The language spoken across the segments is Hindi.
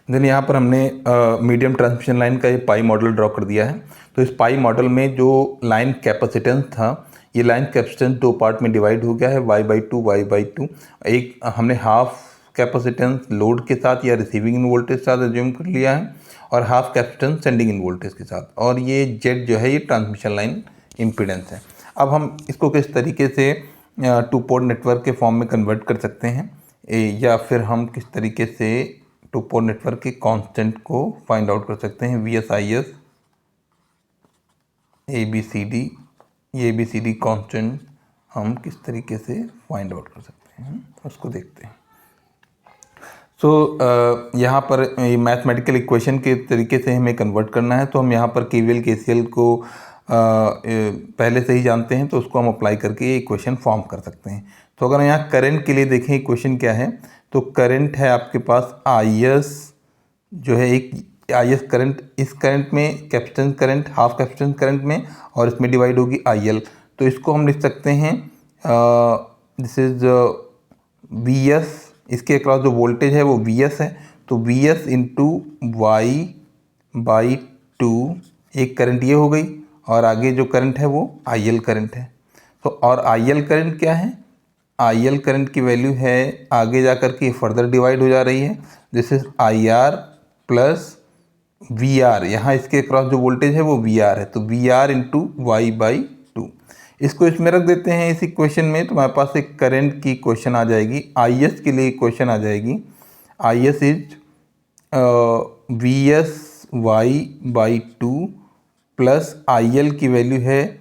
देन यहाँ पर हमने मीडियम ट्रांसमिशन लाइन का ये पाई मॉडल ड्रॉ कर दिया है। तो इस पाई मॉडल में जो लाइन कैपेसिटेंस था, ये लाइन कैपेसिटेंस दो पार्ट में डिवाइड हो गया है, y/2 एक हमने हाफ कैपेसिटेंस लोड के साथ या रिसीविंग इन वोल्टेज के साथ एज्यूम कर लिया है और half capacitance sending end voltage के साथ, और ये जेड जो है ये ट्रांसमिशन लाइन इम्पीडेंस है। अब हम इसको किस तरीके से टू पोर्ट नेटवर्क के फॉर्म में कन्वर्ट कर सकते हैं, या फिर हम किस तरीके से टू पोर्ट नेटवर्क के कांस्टेंट को फाइंड आउट कर सकते हैं। VSIS ABCD, ये ABCD कांस्टेंट हम किस तरीके से फाइंड आउट कर सकते हैं उसको देखते हैं। यहाँ पर मैथमेटिकल इक्वेशन के तरीके से हमें कन्वर्ट करना है, तो हम यहाँ पर KVL KCL को पहले से ही जानते हैं, तो उसको हम अप्लाई करके ये इक्वेशन फॉर्म कर सकते हैं। तो अगर यहाँ करंट के लिए देखें इक्वेशन क्या है, तो करंट है आपके पास IS जो है, एक IS करंट, इस करंट में capacitance current half capacitance current में, और इसमें डिवाइड होगी IL। तो इसको हम लिख सकते हैं दिस इज VS, इसके अक्रॉस जो वोल्टेज है वो VS है, तो VS इंटू Y/2, एक करंट ये हो गई, और आगे जो करंट है वो IL करंट है। तो और IL करंट क्या है, IL करंट की वैल्यू है आगे जा कर के फर्दर डिवाइड हो जा रही है, this is IR plus VR, यहाँ इसके अक्रॉस जो वोल्टेज है वो VR है, तो VR इंटू Y/2। इसको इसमें रख देते हैं इस इक्वेशन में, तो हमारे पास एक करंट की इक्वेशन आ जाएगी, IS के लिए इक्वेशन आ जाएगी, IS is VS Y/2 plus IL की वैल्यू है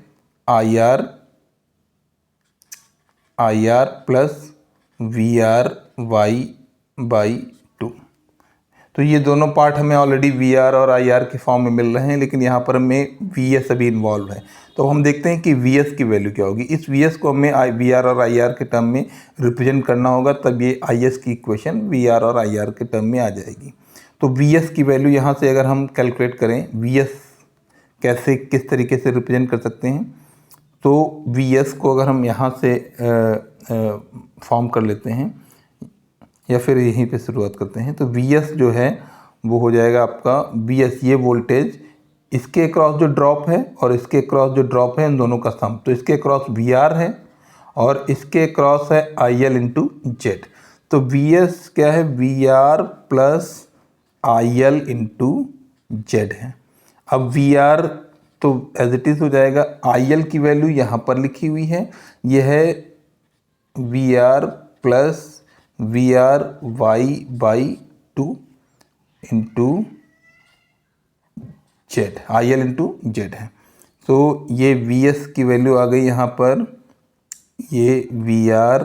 IR प्लस VR Y/2। तो ये दोनों पार्ट हमें ऑलरेडी VR और IR के फॉर्म में मिल रहे हैं, लेकिन यहाँ पर हमें VS अभी इन्वॉल्व है। तो हम देखते हैं कि VS की वैल्यू क्या होगी। इस VS को हमें VR और IR के टर्म में रिप्रेजेंट करना होगा, तब ये IS की इक्वेशन VR और IR के टर्म में आ जाएगी। तो VS की वैल्यू यहाँ से अगर हम कैलकुलेट करें, VS कैसे किस तरीके से रिप्रेजेंट कर सकते हैं, तो VS को अगर हम यहाँ से फॉर्म कर लेते हैं, या फिर यहीं पे शुरुआत करते हैं, तो VS जो है वो हो जाएगा आपका VS, ये वोल्टेज इसके क्रॉस जो ड्रॉप है और इसके क्रॉस जो ड्रॉप है, इन दोनों का सम, तो इसके क्रॉस VR है और इसके क्रॉस है IL इंटू जेड। तो VS क्या है, VR plus IL into Z है। अब VR तो एज इट इज़ हो जाएगा, IL की वैल्यू यहाँ पर लिखी हुई है, यह है VR plus VR Y/2 into Z, IL into Z है। तो ये VS की वैल्यू आ गई यहाँ पर, ये VR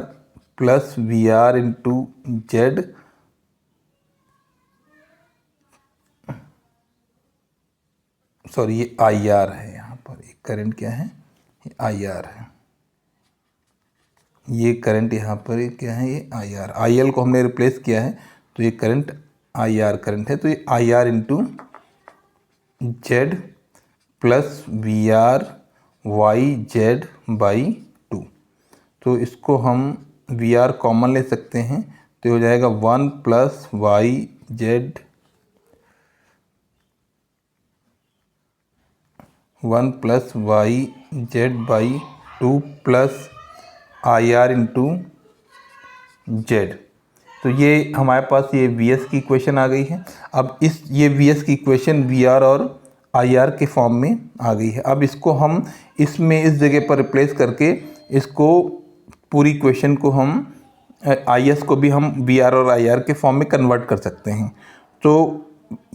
plus VR into Z, sorry ये IR है, यहाँ पर एक करंट क्या है, ये IR है, ये करंट यहाँ पर क्या है, ये IR, IL को हमने रिप्लेस किया है, तो ये करंट IR करंट है, तो ये IR into Z plus VR YZ/2। तो इसको हम VR कॉमन ले सकते हैं, तो हो जाएगा 1 plus YZ 1 plus YZ/2 plus IR into Z. तो ये हमारे पास ये VS की इक्वेशन आ गई है। अब ये VS की इक्वेशन VR और IR के फॉर्म में आ गई है। अब इसको हम इसमें इस जगह पर रिप्लेस करके इसको पूरी इक्वेशन को हम IS को भी हम VR और IR के फॉर्म में कन्वर्ट कर सकते हैं। तो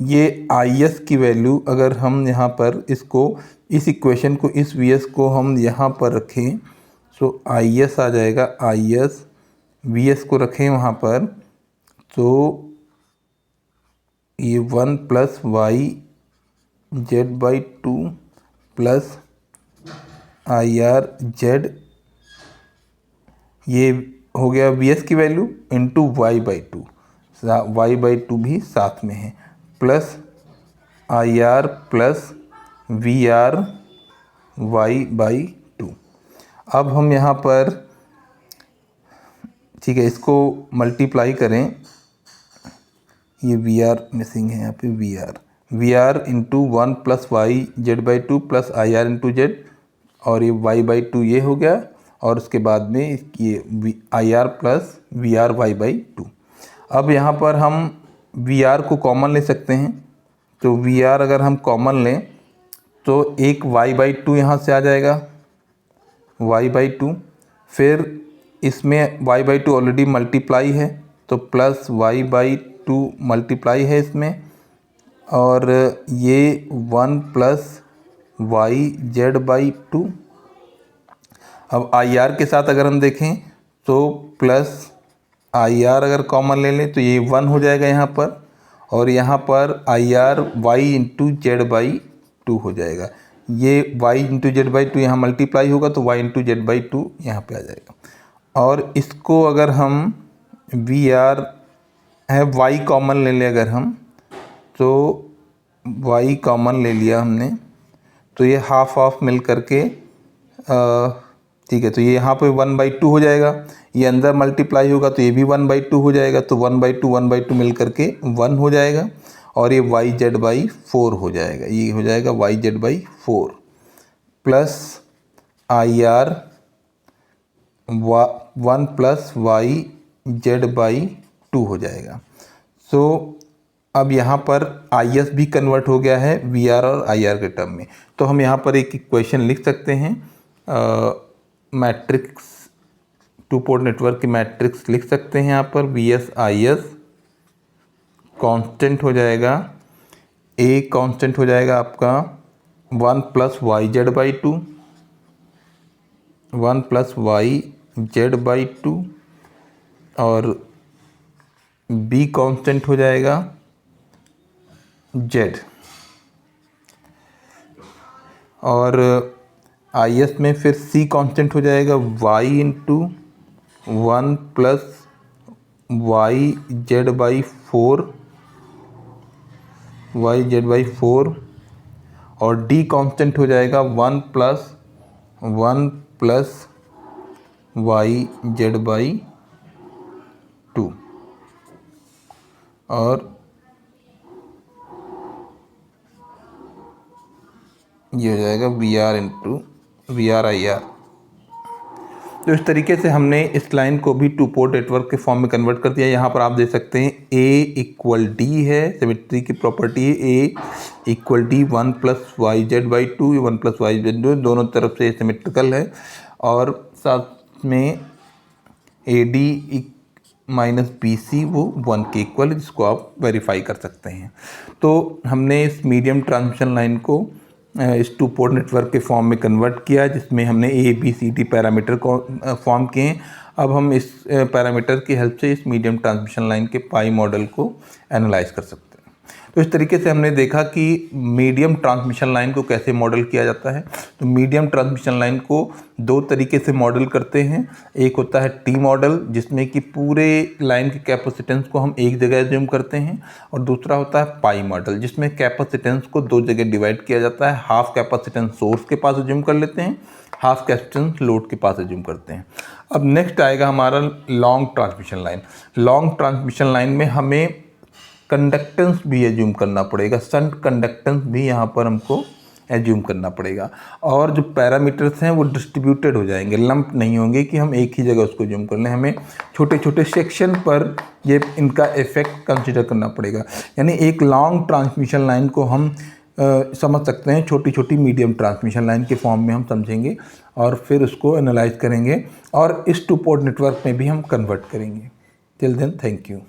ये IS की वैल्यू अगर हम यहाँ पर इसको इस इक्वेशन को इस VS को हम यहाँ पर रखें, तो IS आ जाएगा, IS VS को रखें वहाँ पर, तो ये 1 plus YZ/2 plus IR Z, ये हो गया VS की वैल्यू इंटू Y/2, Y/2 भी साथ में है, plus IR plus VR Y/2। अब हम यहाँ पर ठीक है इसको मल्टीप्लाई करें, ये वी आर मिसिंग है यहाँ पे, V R into 1 plus Y Z by 2 plus I R into Z, और ये वाई बाई 2 ये हो गया, और उसके बाद में ये I R plus V R Y by 2। अब यहाँ पर हम वी आर को कॉमन ले सकते हैं, तो वी आर अगर हम कॉमन लें तो एक वाई बाई 2 यहाँ से आ जाएगा, वाई बाई 2, फिर इसमें वाई बाई 2 ऑलरेडी मल्टीप्लाई है तो प्लस वाई बाई 2 मल्टीप्लाई है इसमें, और ये 1 प्लस वाई जेड बाई 2। अब आई आर के साथ अगर हम देखें तो प्लस आई आर अगर कॉमन ले लें तो ये 1 हो जाएगा यहाँ पर, और यहाँ पर I R Y into Z by 2 हो जाएगा। ये y इंटू जेड बाई 2 यहाँ मल्टीप्लाई होगा तो y इंटू जेड बाई 2 यहाँ पे आ जाएगा। और इसको अगर हम वी आर है y कॉमन ले लें अगर हम, तो y कॉमन ले लिया हमने, तो ये हाफ हाफ मिल करके ठीक है, तो ये यहाँ पे 1/2 हो जाएगा, ये अंदर मल्टीप्लाई होगा तो ये भी 1/2 हो जाएगा, तो 1/2 मिल करके 1 हो जाएगा, और ये वाई जेड बाई 4 हो जाएगा, ये हो जाएगा Y Z by 4 plus I R 1 plus Y Z by 2 हो जाएगा। सो अब यहाँ पर आई एस भी कन्वर्ट हो गया है वी आर और आई आर के टर्म में, तो हम यहाँ पर एक इक्वेशन लिख सकते हैं, मैट्रिक्स टू पोर्ट नेटवर्क की मैट्रिक्स लिख सकते हैं यहाँ पर, V S I S constant हो जाएगा, ए कांस्टेंट हो जाएगा आपका 1 plus Y Z by 2, 1 plus Y Z by 2, और बी कांस्टेंट हो जाएगा जेड, और आई एस में फिर सी कांस्टेंट हो जाएगा Y into 1 plus Y Z by 4, Y Z by 4, और डी कांस्टेंट हो जाएगा 1 प्लस वाई जेड बाई 2, और ये हो जाएगा V R into V R I R. तो इस तरीके से हमने इस लाइन को भी टू पोर्ट नेटवर्क के फॉर्म में कन्वर्ट कर दिया। यहाँ पर आप देख सकते हैं ए इक्वल डी है, सिमेट्री की प्रॉपर्टी है, A equal D 1 plus Y Z by 2, 1 plus Y Z 2 दोनों तरफ से सिमेट्रिकल है, और साथ में ए डी माइनस बी सी वो 1 के इक्वल है, जिसको आप वेरीफाई कर सकते हैं। तो हमने इस मीडियम ट्रांसमिशन लाइन को इस टू पोर्ट नेटवर्क के फॉर्म में कन्वर्ट किया, जिसमें हमने A B C D parameter को फॉर्म किए। अब हम इस पैरामीटर की हेल्प से इस मीडियम ट्रांसमिशन लाइन के पाई मॉडल को एनालाइज कर सकते हैं। तो इस तरीके से हमने देखा कि मीडियम ट्रांसमिशन लाइन को कैसे मॉडल किया जाता है। तो मीडियम ट्रांसमिशन लाइन को दो तरीके से मॉडल करते हैं। एक होता है टी मॉडल, जिसमें कि पूरे लाइन के कैपेसिटेंस को हम एक जगह एज्यूम करते हैं, और दूसरा होता है पाई मॉडल, जिसमें कैपेसिटेंस को दो जगह डिवाइड किया जाता है। हाफ कैपेसिटेंस सोर्स के पास एज्यूम कर लेते हैं, हाफ कैपेसिटेंस लोड के पास एज्यूम करते हैं। अब नेक्स्ट आएगा हमारा long transmission line. Long transmission line में हमें कंडक्टेंस भी एज्यूम करना पड़ेगा, शंट कंडक्टेंस भी यहाँ पर हमको एज्यूम करना पड़ेगा, और जो पैरामीटर्स हैं वो डिस्ट्रीब्यूटेड हो जाएंगे, लंप नहीं होंगे कि हम एक ही जगह उसको एज्यूम कर लें। हमें छोटे छोटे सेक्शन पर ये इनका इफेक्ट कंसिडर करना पड़ेगा। यानी एक लॉन्ग ट्रांसमिशन लाइन को हम समझ सकते हैं छोटी छोटी मीडियम ट्रांसमिशन लाइन के फॉर्म में हम समझेंगे, और फिर उसको एनालाइज करेंगे, और इस टू पोर्ट नेटवर्क में भी हम कन्वर्ट करेंगे। Till then, thank you.